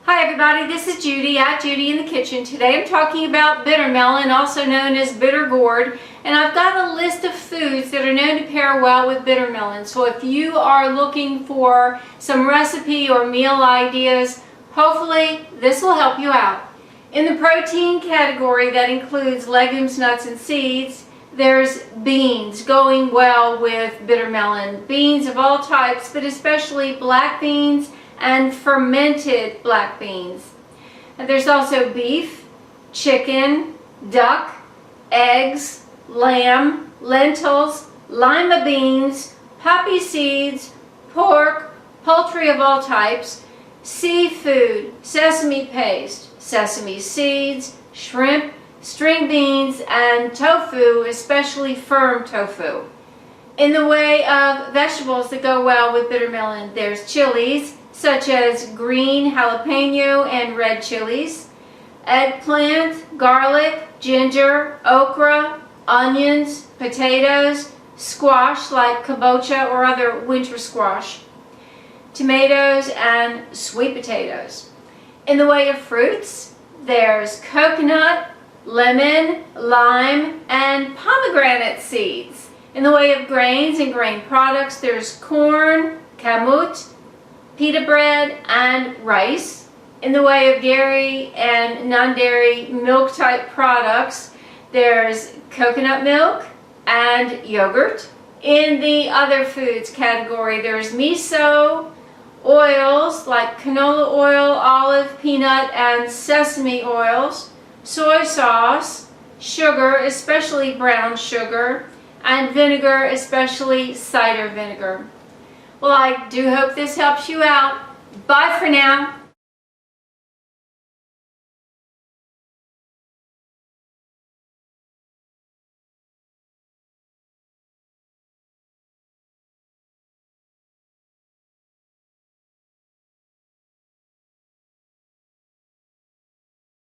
Hi everybody, this is Judy at Judy in the Kitchen. Today I'm talking about bitter melon, also known as bitter gourd, and I've got a list of foods that are known to pair well with bitter melon. So if you are looking for some recipe or meal ideas, hopefully this will help you out. In the protein category that includes legumes, nuts, and seeds, there's beans going well with bitter melon. Beans of all types, but especially black beans and fermented black beans. And there's also beef, chicken, duck, eggs, lamb, lentils, lima beans, poppy seeds, pork, poultry of all types, seafood, sesame paste, sesame seeds, shrimp, string beans, and tofu, especially firm tofu. In the way of vegetables that go well with bitter melon, there's chilies, such as green jalapeno and red chilies, eggplant, garlic, ginger, okra, onions, potatoes, squash like kabocha or other winter squash, tomatoes, and sweet potatoes. In the way of fruits, there's coconut, lemon, lime, and pomegranate seeds. In the way of grains and grain products, there's corn, kamut, pita bread, and rice. In the way of dairy and non-dairy milk type products, there's coconut milk and yogurt. In the other foods category, there's miso, oils like canola oil, olive, peanut, and sesame oils, soy sauce, sugar, especially brown sugar, and vinegar, especially cider vinegar. Well, I do hope this helps you out. Bye for now.